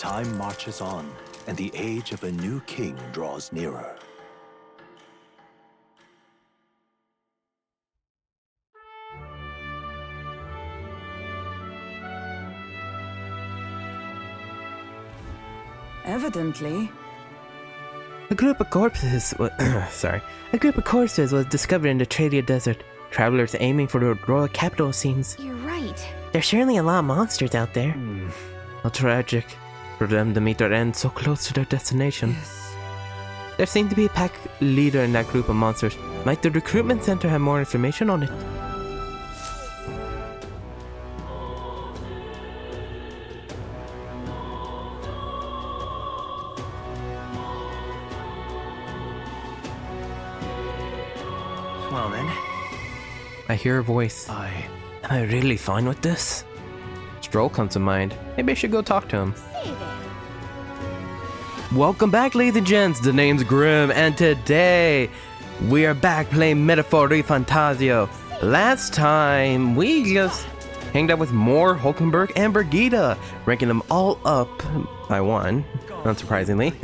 Time marches on, and the age of a new king draws nearer. Evidently. A group of corpses was discovered in the Tradia Desert. Travelers aiming for the royal capital seems. You're right. There's surely a lot of monsters out there. How tragic for them to meet their end so close to their destination. Yes. There seemed to be a pack leader in that group of monsters. Might the recruitment center have more information on it? Well then. I hear a voice. Am I really fine with this? Strohl comes to mind. Maybe I should go talk to him. Say there. Welcome back, ladies and gents. The name's Grimm, and today we are back playing Metaphor Refantazio. Last time we just hanged out with more Hulkenberg and Brigida, ranking them all up by one, unsurprisingly.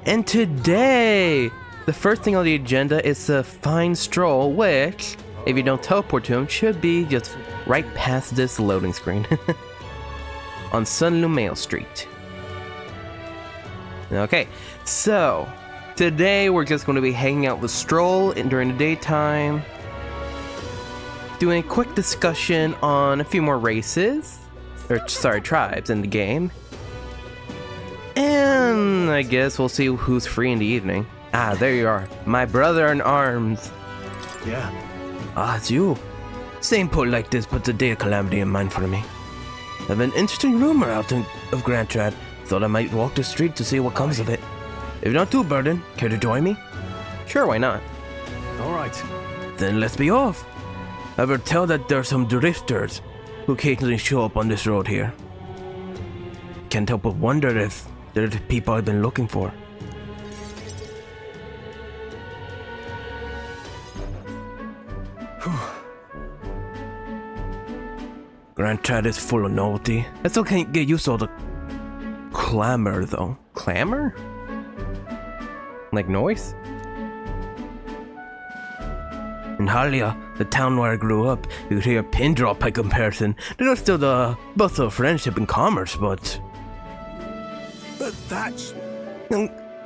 And today, the first thing on the agenda is to find Strohl, which, if you don't teleport to him, should be just right past this loading screen. On Sunlumeo Street. Okay, so today we're just going to be hanging out with Strohl during the daytime, doing a quick discussion on a few more races, tribes in the game, and I guess we'll see who's free in the evening. Ah, there you are, my brother in arms. Yeah. Ah, it's you. Same put like this puts a day of calamity in mind for me. I've an interesting rumor out of Grand Trad. Thought I might walk the street to see what comes of it. If not too burdened, care to join me? Sure, why not? Alright. Then let's be off. I've heard tell that there are some drifters who occasionally show up on this road here. Can't help but wonder if they're the people I've been looking for. Grand Trad is full of novelty. I still can't get used to all the clamor, though. Clamor? Like noise? In Halia, the town where I grew up, you could hear a pin drop by comparison. There was still the bustle of friendship and commerce, but that's...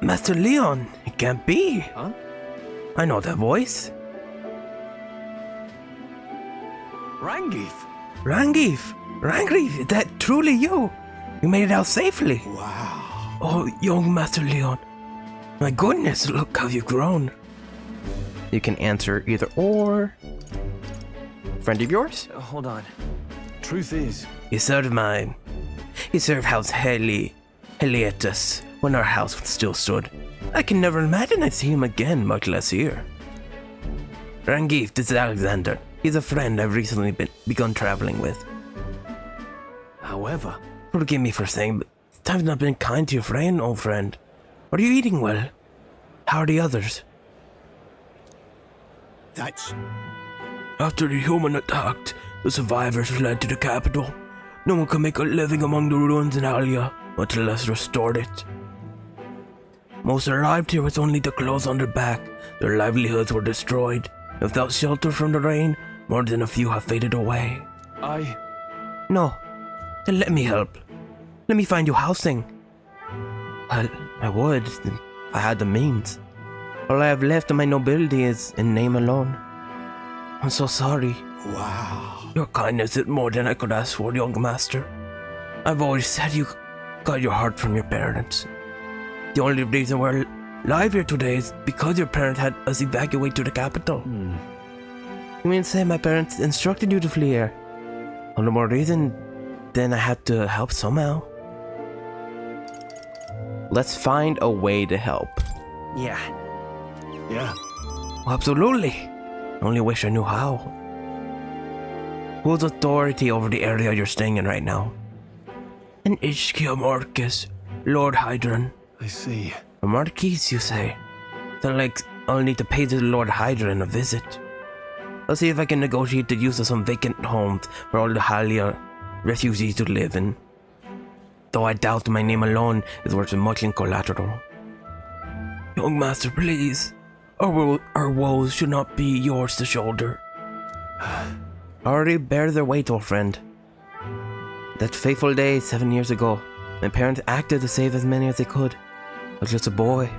Master Leon, it can't be. Huh? I know that voice. Rangief! Rangief, is that truly you? You made it out safely. Wow. Oh, young Master Leon. My goodness, look how you've grown. You can answer either or. Friend of yours? Hold on. Truth is... You served House Helietus when our house still stood. I can never imagine I'd see him again, much less here. Rangief, this is Alexander. He's a friend I've recently begun traveling with. However... Forgive me for saying, but time's not been kind to your friend, old friend. Are you eating well? How are the others? That's... After the human attacked, the survivors fled to the capital. No one could make a living among the ruins in Halia, much less restored it. Most arrived here with only the clothes on their back. Their livelihoods were destroyed. Without shelter from the rain, more than a few have faded away. No. Then let me help. Let me find you housing. Well, I would, if I had the means. All I have left of my nobility is in name alone. I'm so sorry. Wow. Your kindness is more than I could ask for, young master. I've always said you got your heart from your parents. The only reason we're live here today is because your parents had us evacuate to the capital. You mean to say my parents instructed you to flee here? All the more reason, then I had to help somehow. Let's find a way to help. Yeah. Absolutely. Only wish I knew how. Who's authority over the area you're staying in right now? An Ishkia Marcus, Lord Hydron. I see. A Marquis, you say? Then like I'll need to pay the Lord Hydron a visit. I'll see if I can negotiate the use of some vacant homes for all the Halia refugees to live in. though I doubt my name alone is worth much in collateral. Young master, please. Our woes should not be yours to shoulder. Already bear their weight, old friend. That fateful day 7 years ago, my parents acted to save as many as they could. I was just a boy,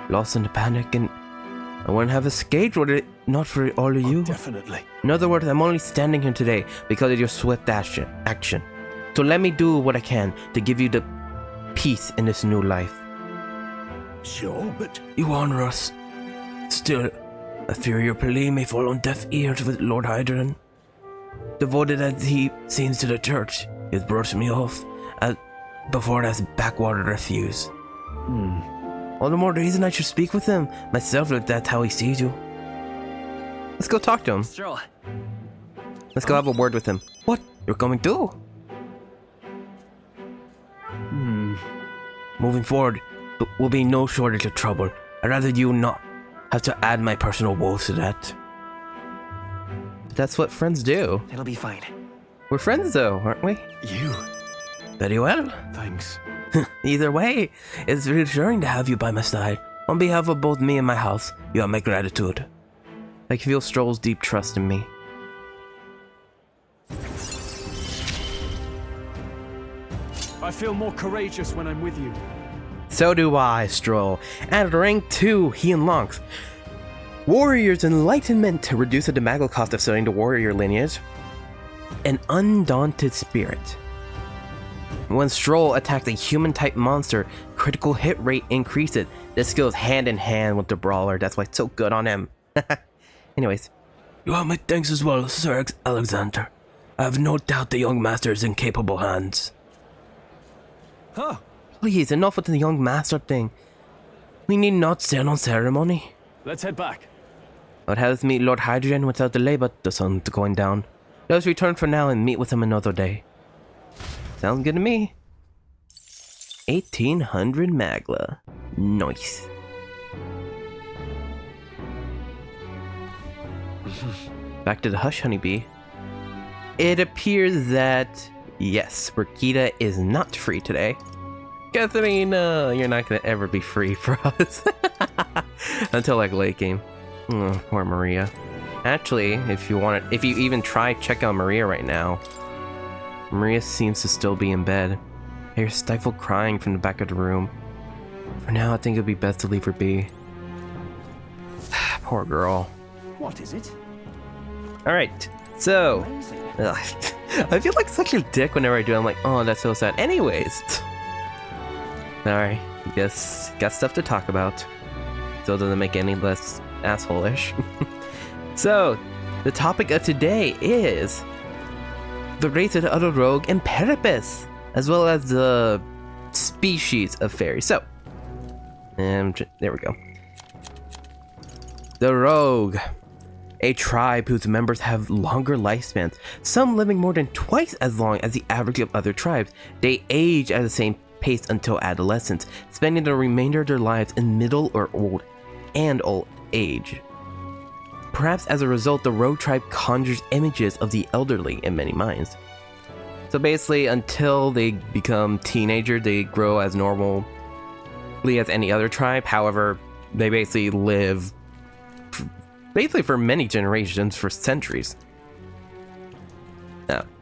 lost in the panic, and I wouldn't have escaped were it not for all of you. Definitely. In other words, I'm only standing here today because of your swift action. So let me do what I can to give you the peace in this new life. Sure, but You honor us. Still, I fear your plea may fall on deaf ears with Lord Hydron. Devoted as he seems to the church, he has brushed me off before it has backwater refuse. All the more reason I should speak with him myself if that's how he sees you. Let's go talk to him. Strohl. Let's go have a word with him. What? You're coming too? Moving forward, there will be no shortage of trouble. I'd rather you not have to add my personal woes to that. That's what friends do. It'll be fine. We're friends though, aren't we? you. Very well. Thanks. Either way, it's reassuring to have you by my side. On behalf of both me and my house, you have my gratitude. I can feel Strohl's deep trust in me. I feel more courageous when I'm with you. So do I, Strohl. At rank 2, he unlocks Warrior's Enlightenment to reduce the damage cost of studying the warrior lineage. An Undaunted Spirit. When Strohl attacks a human-type monster, critical hit rate increases. This goes hand in hand with the brawler. That's why it's so good on him. Anyways. You have my thanks as well, Sir Alexander. I have no doubt the young master is in capable hands. Huh? Please, enough with the young master thing. We need not stand on ceremony. Let's head back. I'd have us meet Lord Hydrogen without delay, but the sun's going down. Let us return for now and meet with him another day. Sounds good to me. 1800 Magla. Nice. Back to the Hush Honeybee. It appears that, yes, Brigida is not free today. Guess, I mean, you're not gonna ever be free for us. Until like late game. Poor Maria. Actually, if you even try, check out Maria right now. Maria seems to still be in bed. I hear stifled crying from the back of the room. For now, I think it'd be best to leave her be. Poor girl. What is it? Alright, so... I feel like such a dick whenever I do it. I'm like, oh, that's so sad. Anyways. Alright, guess got stuff to talk about. Still doesn't make any less asshole-ish. So, the topic of today is the race of the other Rhoags and Paripus, as well as the species of fairies. So, and there we go. The Rhoag, a tribe whose members have longer lifespans, some living more than twice as long as the average of other tribes. They age at the same pace until adolescence, spending the remainder of their lives in middle or old age. Perhaps as a result, the Rhoag tribe conjures images of the elderly in many minds. So basically, until they become teenagers, they grow as normally as any other tribe. However, they basically live for many generations, for centuries.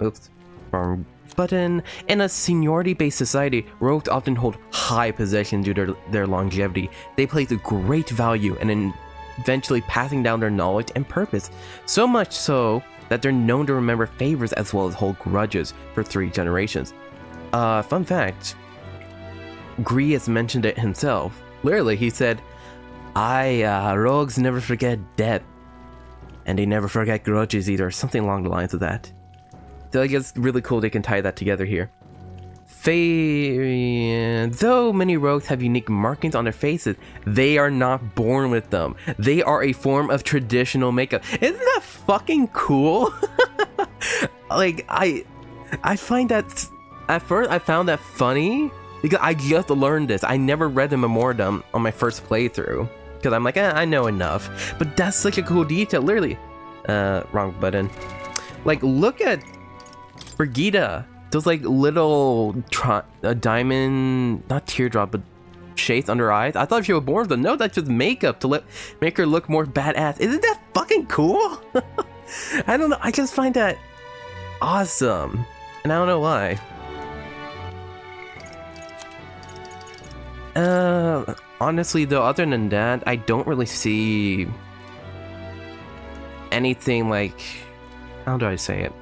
Oops. Wrong button. In a seniority-based society, Rhoags often hold high position due to their longevity. They place a great value in eventually passing down their knowledge and purpose, so much so that they're known to remember favors as well as hold grudges for 3 generations. Fun fact, Grimm has mentioned it himself. Literally, he said, Rhoags never forget debt, and they never forget grudges either, something along the lines of that. So I guess it's really cool they can tie that together here. Though many Rhoags have unique markings on their faces, they are not born with them. They are a form of traditional makeup. Isn't that fucking cool? Like, I find that, at first I found that funny, because I just learned this. I never read the Memorandum on my first playthrough, because I'm like, I know enough. But that's such a cool detail, literally. Wrong button. Like, look at Brigida, those like little diamond, not teardrop, but shades under her eyes. I thought she was born with them. No, that's just makeup to make her look more badass. Isn't that fucking cool? I don't know. I just find that awesome, and I don't know why. Honestly though, other than that, I don't really see anything like, how do I say it?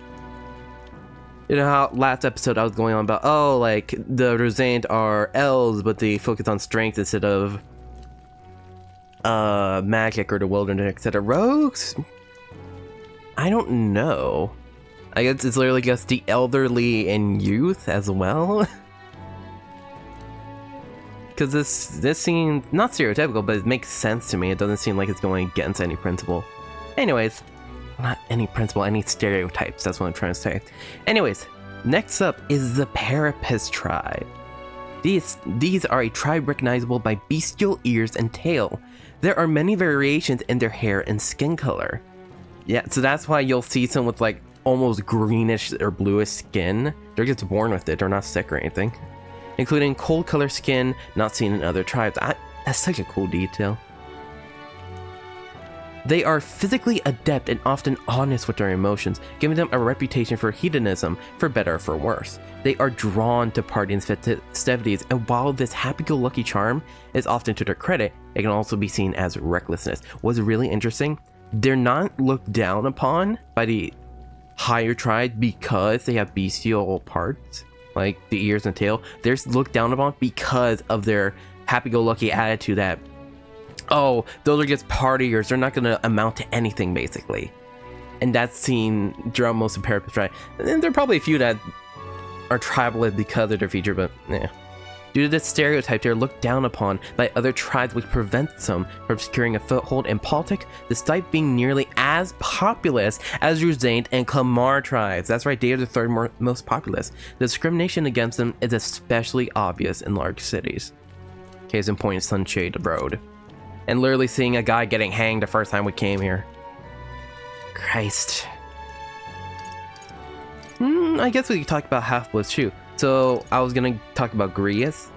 You know how last episode I was going on about, oh, like the Rhoags are elves, but they focus on strength instead of magic or the wilderness, etc. Rogues? I don't know. I guess it's literally just the elderly and youth as well. Because this seems not stereotypical, but it makes sense to me. It doesn't seem like it's going against any principle. Anyways, not any principle, any stereotypes. That's what I'm trying to say. Anyways, next up is the Paripus tribe. These are a tribe recognizable by bestial ears and tail. There are many variations in their hair and skin color. Yeah, so that's why you'll see some with like almost greenish or bluish skin. They're just born with it. They're not sick or anything. Including cold color skin not seen in other tribes. That's such a cool detail. They are physically adept and often honest with their emotions, giving them a reputation for hedonism, for better or for worse. They are drawn to parties and festivities, and while this happy-go-lucky charm is often to their credit, it can also be seen as recklessness. What's really interesting, they're not looked down upon by the higher tribes because they have bestial parts, like the ears and tail. They're looked down upon because of their happy-go-lucky attitude that, oh, those are just partiers, they're not going to amount to anything, basically. And that's seen throughout most of Paripus, right? And there are probably a few that are tribal because of their feature, but yeah. Due to this stereotype, they're looked down upon by other tribes, which prevents them from securing a foothold in politics, despite being nearly as populous as Rhoags and Clamar tribes. That's right, they are the third most populous. The discrimination against them is especially obvious in large cities. Case in point, Sunshade Road. And literally seeing a guy getting hanged the first time we came here. Christ. I guess we could talk about half-bloods too. So I was gonna talk about Grius,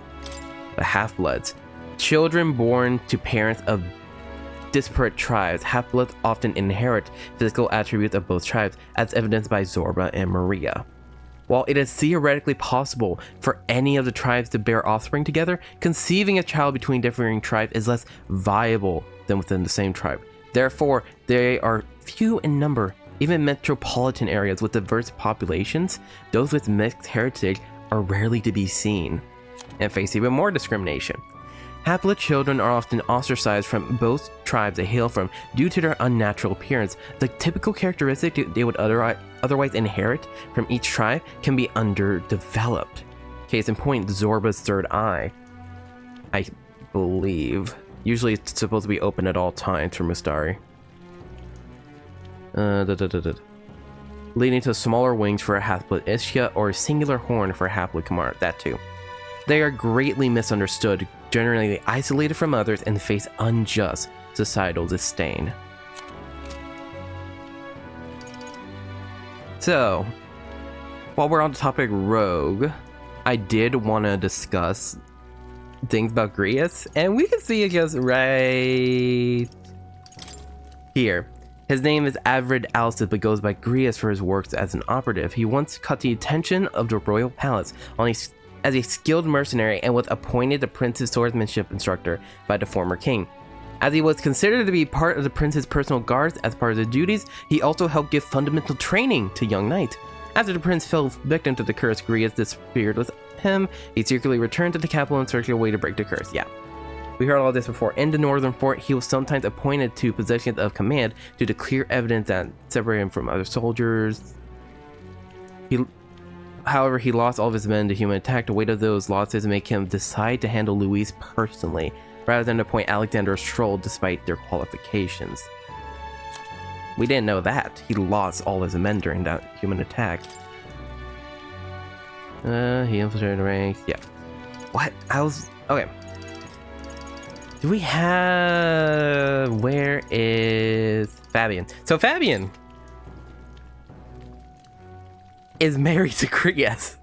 the half-bloods. Children born to parents of disparate tribes, half-bloods often inherit physical attributes of both tribes, as evidenced by Zorba and Maria. While it is theoretically possible for any of the tribes to bear offspring together, conceiving a child between differing tribes is less viable than within the same tribe. Therefore, they are few in number. Even metropolitan areas with diverse populations, those with mixed heritage are rarely to be seen, and face even more discrimination. Half-blood children are often ostracized from both tribes they hail from due to their unnatural appearance. The typical characteristic they would otherwise inherit from each tribe can be underdeveloped. Case in point, Zorba's third eye, I believe. Usually it's supposed to be open at all times for Mustari. Leading to smaller wings for a half-blood Ischia or a singular horn for a half-blood Kamar, that too. They are greatly misunderstood, generally isolated from others, and face unjust societal disdain. So, while we're on the topic rogue, I did want to discuss things about Grius, and we can see it just right here. His name is Avid Alcid, but goes by Grius for his works as an operative. He once caught the attention of the royal palace as a skilled mercenary and was appointed the prince's swordsmanship instructor by the former king. As he was considered to be part of the prince's personal guards as part of the duties, he also helped give fundamental training to young knights. After the prince fell victim to the curse, Grius disappeared with him. He secretly returned to the capital in search of a way to break the curse. Yeah. We heard all this before. In the Northern Fort, he was sometimes appointed to positions of command due to clear evidence that separated him from other soldiers. However, he lost all of his men to human attack. The weight of those losses make him decide to handle Louise personally, rather than appoint Alexander or Strohl despite their qualifications. We didn't know that. He lost all his men during that human attack. He infiltrated the ranks. Yeah. What? Okay. Do we have... Where is Fabian? So Fabian is married to Grius.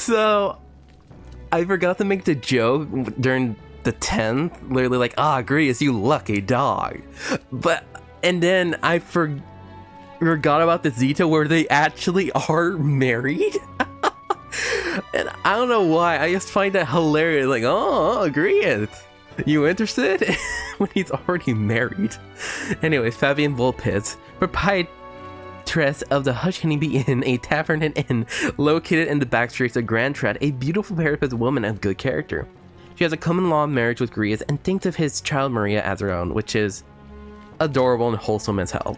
So, I forgot to make the joke during the 10th. Literally like, Grius, you lucky dog. And then I forgot about the detail where they actually are married. And I don't know why, I just find that hilarious. Like, Grius, you interested? When he's already married. Anyway, Fabian Volpitz, proprietress of the Hush Honeybee Inn, a tavern and inn located in the back streets of Grand Trad, a beautiful Paripus woman of good character. She has a common law marriage with Grius and thinks of his child Maria as her own, which is adorable and wholesome as hell.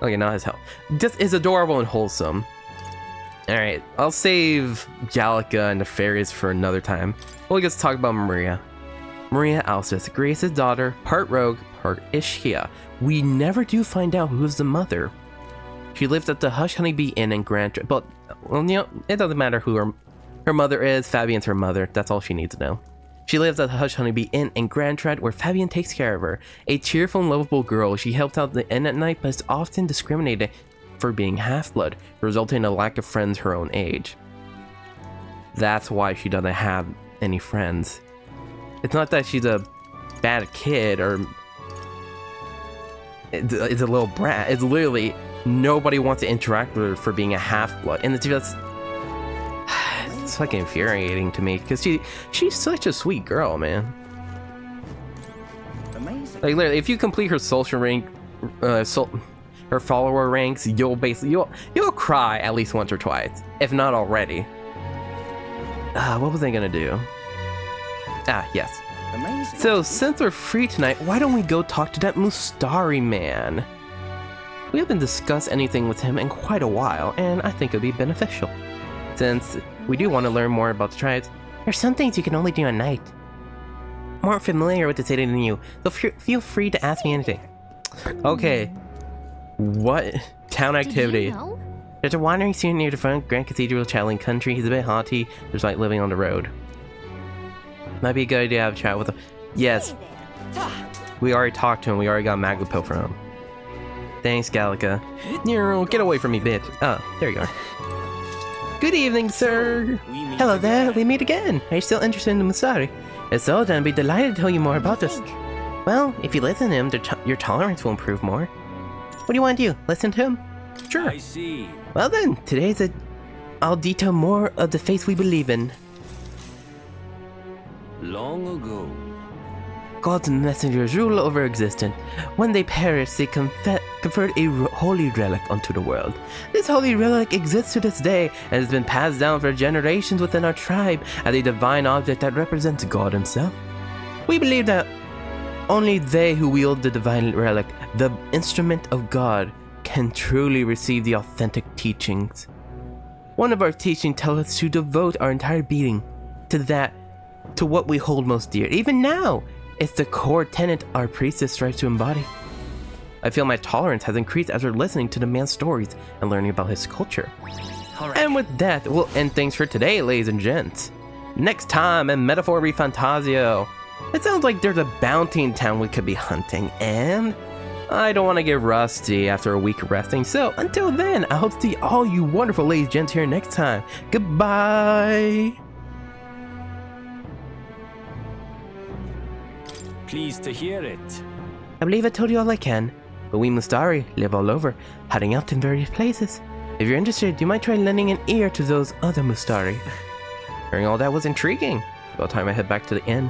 Okay, not as hell. Just is adorable and wholesome. Alright, I'll save Gallica and the fairies for another time. We'll just talk about Maria. Maria Alcis, Grius' daughter, part rogue, part Ischia. We never do find out who's the mother. She lives at the Hush Honeybee Inn in Grand Trad, but, well, you know, it doesn't matter who her mother is. Fabian's her mother. That's all she needs to know. She lives at the Hush Honeybee Inn in Grand Trad, where Fabian takes care of her. A cheerful and lovable girl, she helps out the inn at night, but is often discriminated for being half-blood, resulting in a lack of friends her own age. That's why she doesn't have any friends. It's not that she's a bad kid or it's a little brat. It's literally nobody wants to interact with her for being a half-blood, and it's just it's fucking infuriating to me because she's such a sweet girl, man. Amazing. Like literally, if you complete her social rank, her follower ranks, you'll cry at least once or twice, if not already. What was I gonna do? Yes. Amazing. So since we're free tonight, why don't we go talk to that Mustari man? We haven't discussed anything with him in quite a while, and I think it'd be beneficial. Since we do want to learn more about the tribes, there's some things you can only do at night. I'm more familiar with the city than you, so feel free to ask me anything. Okay. What? Town activity. Did you know? There's a wandering student near the front Grand Cathedral traveling country. He's a bit haughty, just like living on the road. Might be a good idea to have a chat with him. Yes. We already talked to him. We already got a Maglepil from him. Thanks, Gallica. Get away from me, bitch. There you are. Good evening, sir. Hello there. We meet again. Are you still interested in the Mustari? If so, then I'd be delighted to tell you more about this. Well, if you listen to him, your tolerance will improve more. What do you want to do? Listen to him? Sure. I see. Well then, I'll detail more of the faith we believe in. Long ago. God's messengers rule over existence. When they perished, they conferred a holy relic onto the world. This holy relic exists to this day and has been passed down for generations within our tribe as a divine object that represents God himself. We believe that only they who wield the divine relic, the instrument of God, can truly receive the authentic teachings. One of our teachings tells us to devote our entire being to what we hold most dear. Even now, it's the core tenet our priestess strives to embody. I feel my tolerance has increased after listening to the man's stories and learning about his culture. Alright. And with that, we'll end things for today, ladies and gents. Next time in Metaphor Refantazio. It sounds like there's a bounty in town we could be hunting, and I don't want to get rusty after a week of resting, so until then, I hope to see all you wonderful ladies and gents here next time. Goodbye! Pleased to hear it. I believe I told you all I can, but we Mustari live all over, hiding out in various places. If you're interested, you might try lending an ear to those other Mustari. Hearing all that was intriguing. About time I head back to the inn.